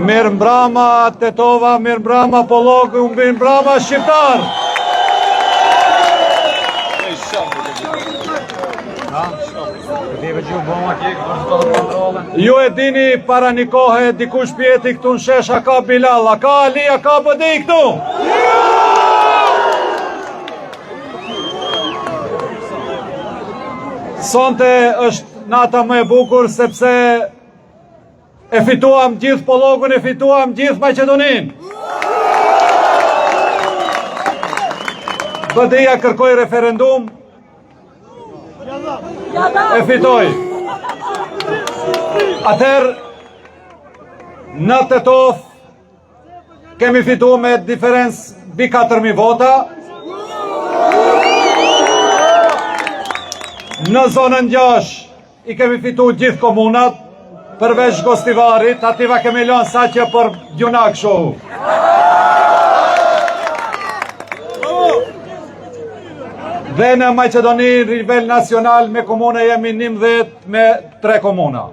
Mirë mbrama Tetova, mirë mbrama Pollogu, mirë mbrama Shqiptar. Ju e dini para një kohe dikush pjeti këtu në shesh a ka Bilal, a ka Ali, a ka Bëdi këtu? Sonte është nata më e bukur sepse e fituam gjithë Pollogun, e fituam gjithë Maqedonin. BD-ja kërkoi referendum, e fitoi. Atëherë, në Tetov kemi fituar me diferencë mbi 4.000 vota. Në zonën 6 i kemi fituar gjithë komunat, përveç Gostivarit, ativa kemi lënë saqe për gjunak shohu. Dhe në Maqedoni, nivel nacional, me komune jemi 11 me 3 komuna.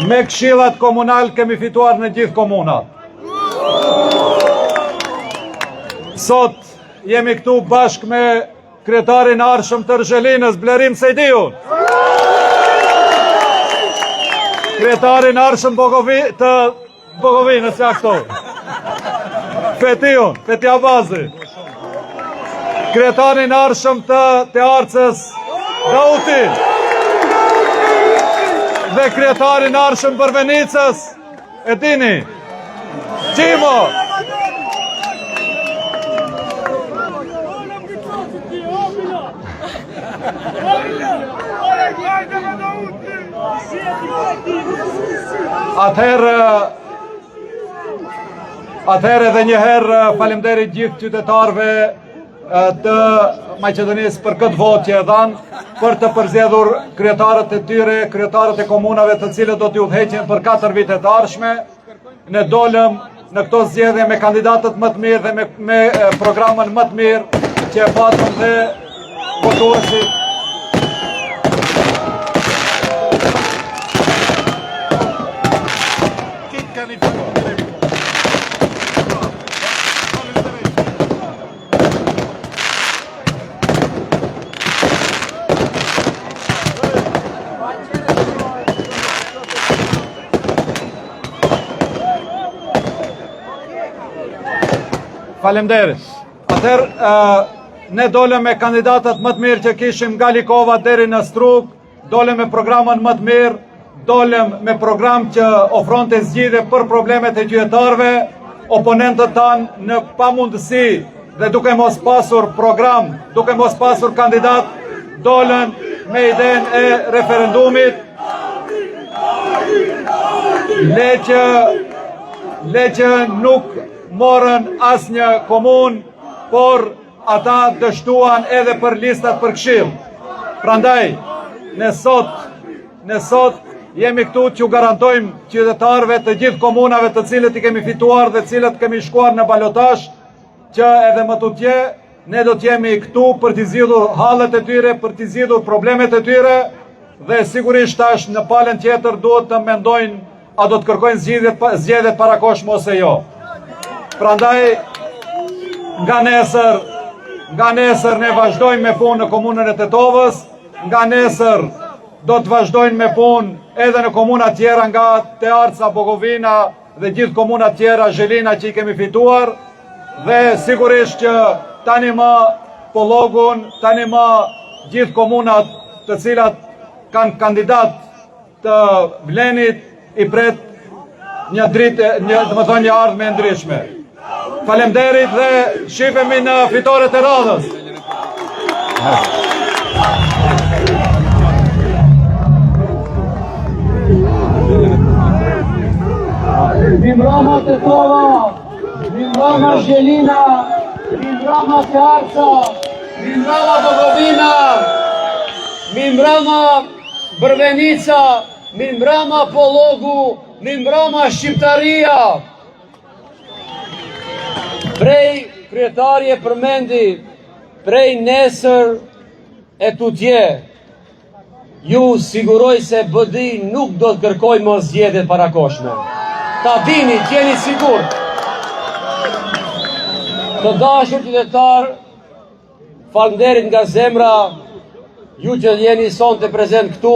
Me këshillat komunal kemi fituar në gjithë komunat. Sot jemi këtu bashkë me kryetarin arshëm të Rgjelinës, Blerim Sejdiun. Kryetarin arshëm të Bogovinës, ja këto. Fetiun, Feti Abazi. Kryetarin arshëm të Tearcës, Dautin. Dhe kryetarin arshëm për Venicës, e dini, Qimo. Atëherë edhe njëherë faleminderit gjithë qytetarëve të Maqedonisë për këtë votë që e dhanë, për të përzgjedhur kryetarët e tyre, kryetarët e komunave të cilët do t'ju udhëheqin për 4 vite të ardhshme. Ne dolëm në këto zgjedhje me kandidatët më të mirë dhe me programën më të mirë që e patëm dhe votuesit. Faleminderit. Atëherë, ne dolem me kandidatët më të mirë që kishim nga Likova deri në Strug, dolem me programën më të mirë, dolem me program që ofronte zgjidhje për problemet e qytetarëve, oponentët tanë në pamundësi dhe duke mos pasur program, duke mos pasur kandidat, dolen me idenë e referendumit. Le që nuk morën asnjë komunë, por ata dështuan edhe për listat për këshill. Prandaj, ne sot jemi këtu që u garantojmë qytetarëve të gjithë komunave të cilët i kemi fituar dhe cilët kemi shkuar në balotazh, që edhe më tutje ne do të jemi këtu për t'i zgjidhur hallet e tyre, për t'i zgjidhur problemet e tyre, dhe sigurisht tash në palën tjetër duhet të mendojnë a do të kërkojnë zgjedhjet parakohshme ose jo. Prandaj, nga nesër ne vazhdojmë me punë në komunën e Tetovës, nga nesër do të vazhdojnë me punë edhe në komuna tjera nga Tearca, Bogovina dhe gjithë komuna tjera, Zhelina që i kemi fituar, dhe sigurisht që tani më Pollogun, tani më gjithë komunat të cilat kanë kandidat të Blenit i pret një ardhmë e ndryshme. Faleminderit dhe shihemi në fitoret e radhës. Mimrama Tetova, Mimrama Zhelina, Mimrama Tearca, Mimrama Bogovina, mi mbrama Brvenica, mi mbrama Pollogu, mi mbrama Shqiptaria. Prej kryetari e përmendi, prej nesër e tutje, ju siguroj se BD nuk do të kërkoj më zgjedhjet parakoshme. Ta dini, qeni sigur. Të dashur qytetar, falënderit nga zemra, ju që jeni sonte prezent këtu,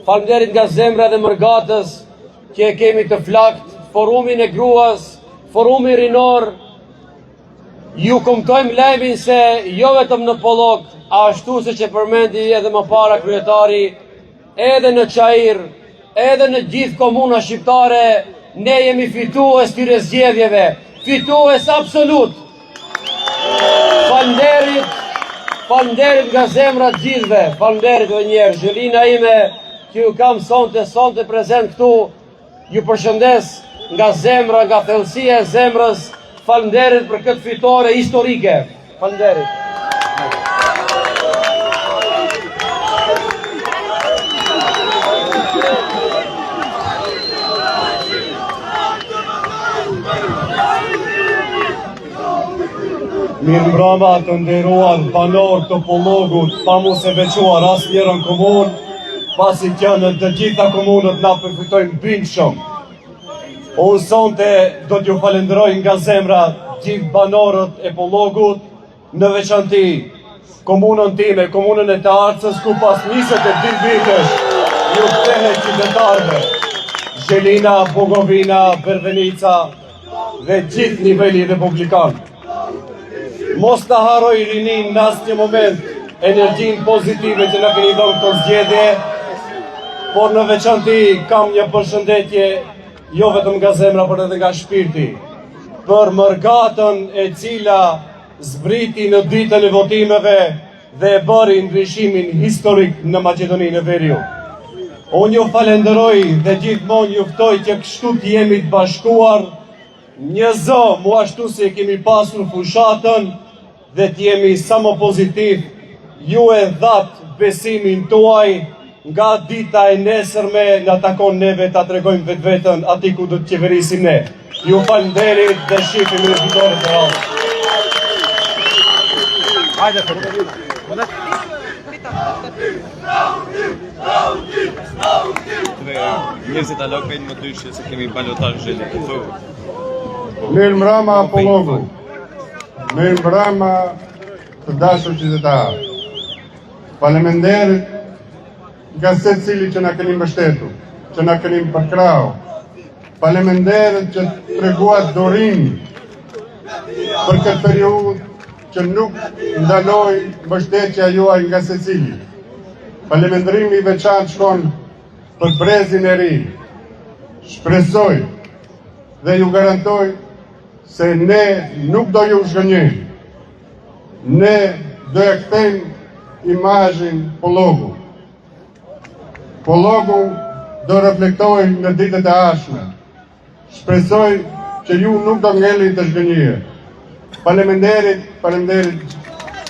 falënderit nga zemra dhe mërgatës që e kemi të flakt, forumin e gruas, forumin rinor. Ju kumtojmë lajmin se jo vetëm në Pollog, ashtu se që përmendi edhe më para kryetari, edhe në Çajir, edhe në gjithë komuna shqiptare, ne jemi fitues këtyre zgjedhjeve, fitues absolut. Falënderit nga zemra të gjithëve, falënderit edhe njerë, zhëllina ime që ju kam sonte prezent këtu, ju përshëndes nga zemra, nga thellësia e zemrës. Falënderit për këtë fitore historike. Falënderit. Mirëmbrëma të nderuar banor të Pollogut, pa mos e veçuar asnjërin komunë, pasi që në të gjitha komunët na përfitojnë bindshëm. Unë sonte do t'ju falenderoj nga zemra gjithë banorët e Pollogut, në veçanti komunën time, komunën e të Arcës, ku pas 22 vitesh ju kthehet qytetarëve, Zhelina, Bogovina, Brvenica dhe gjithë niveli republikan. Mos të haroj rinin në asnjë moment energjinë pozitive që na keni dhënë këto zgjedhje, por në veçanti kam një përshëndetje jo vetëm nga zemra, por edhe nga shpirti, për mërgatën e cila zbriti në ditën e votimeve dhe e bëri ndryshimin historik në Maqedoninë e Veriut. Unë ju falenderoj dhe gjithmonë ju ftoj që kështu të jemi të bashkuar, një zë, mu ashtu se kemi pasur fushatën dhe të jemi sa më pozitiv, ju e dhatë besimin tuaj. Nga dita e nesërme nga takon neve ta tregojmë vetveten ati ku do të qeverisim ne. Ju falënderit dhe shihemi në fitoren e radhës. Hajde, Njerëzit alok vejnë më dyshje se kemi balotar zheli këtu. Mirëmbrëma Pollogu, mirëmbrëma të dashur qytetarë. Faleminderit nga secili që na keni mbështetur, që na keni përkrau. Faleminderit që treguat dorim për këtë periudhë që nuk ndaloj mbështetja juaj nga secili. Faleminderimi i veçantë shkon për brezin e ri. Shpresoj dhe ju garantoj se ne nuk do ju zhgënjejmë. Ne do ja kthejmë imazhin Pollogut. Pollogu do reflektoj në ditët e ardhshme. Shpresoj që ju nuk do ngeli të zhgënjije. Faleminderit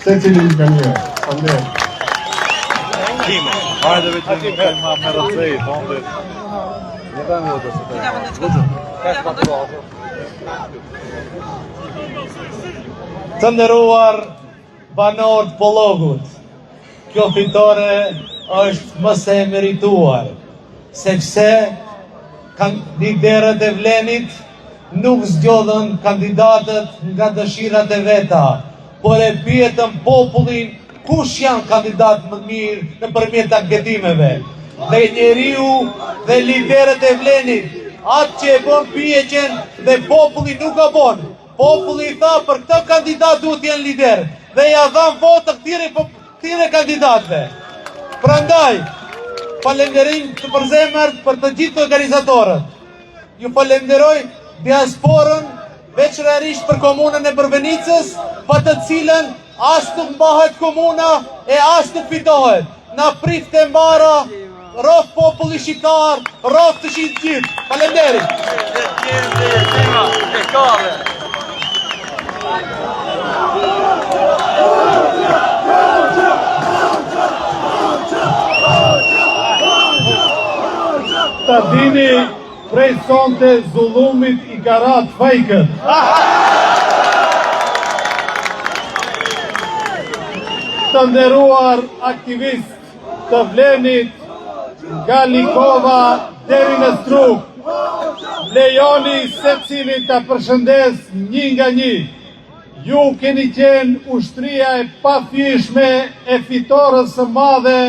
secilin nga një. Faleminderit. Hajde vetë me rëzej, fonde. Të nderuar banor të Pollogut, kjo fitore është më se merituar, sepse liderët e Vlenit nuk zgjodhen kandidatët nga dëshirat e veta, por e pyetën popullin kush janë kandidatë më mirë nëpërmjet anketimeve. Dhe njeriu dhe liderët e Vlenit, atë që e bën pyetjen dhe populli nuk gabon. Populli i tha për këtë kandidat duhet të jenë lider dhe ja dhan votë këtyre kandidatëve. Prandaj, falenderim të përzemërt për të gjithë organizatorët. Ju falenderoj diasporën, veçanërisht për komunën e Brvenicës, pa të cilën as nuk mbahet komuna e as nuk fitohet. Na prit të mbara, rof populli shqiptar, rof të gjithë. Falenderit. ta dini prej sonte zullumit I garat fajkët. Të nderuar aktivist të Vlenit, nga Likova deri në Struk, lejoni se cilin të përshëndes një nga një. Ju keni qenë ushtria e pafishme e fitores së madhe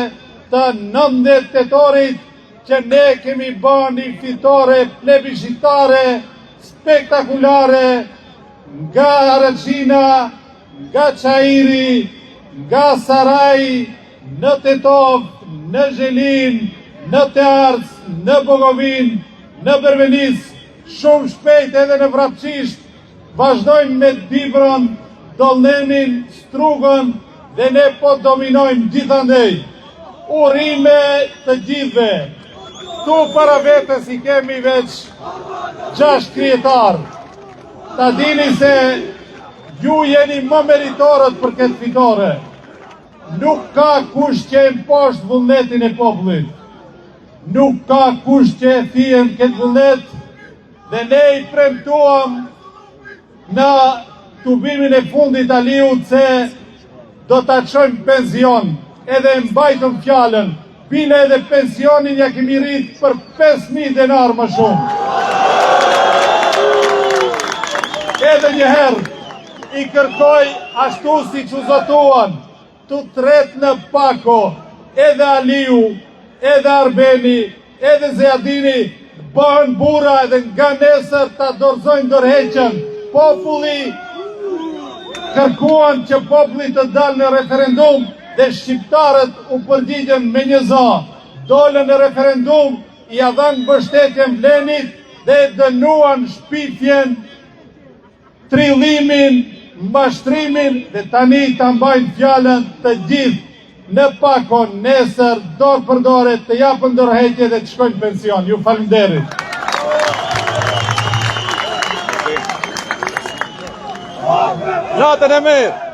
të 19 tetorit, që ne kemi bërë një fitore plebiscitare spektakulare nga Araqina, nga Qairi, nga Saraj, në Tetov, në Zhelin, në Tears, në Bogovin, në Berbenis, shumë shpejt edhe në Vrapqisht, vazhdojmë me Dibron, Dolnenin, Strugën dhe ne po dominojmë gjithandej. Urime të gjithve. Tu para vetës I kemi veç 6 krijetarë. Ta dini se ju jeni më meritorët për këtë fitore. Nuk ka kush që e mposht vullnetin e popullit. Nuk ka kush që e thijen këtë vullnet dhe ne I premtuam në tubimin e fundit Aliut se do ta çojmë pension, edhe mbajtëm fjalën, bile edhe pensionin ja kemi rrit për 5.000 denar më shumë. Edhe njëherë I kërkoj ashtu si që zotuan, të tret në Pako, edhe Aliu, edhe Arbeni, edhe Zeadini, bëhen bura edhe nga nesër ta dorëzojnë dorëheqen. Populli kërkuan që populli të dalë në referendum dhe shqiptarët u përgjigjen me një za. Dolën në referendum, I dhanë mbështetjen Vlenit dhe dënuan shpifjen, trillimin, mashtrimin dhe tani ta mbajnë fjalën të gjithë në Pako nesër dorë për dore të japën dorëheqje dhe të shkojnë pension. Ju falenderit. Natën e mirë!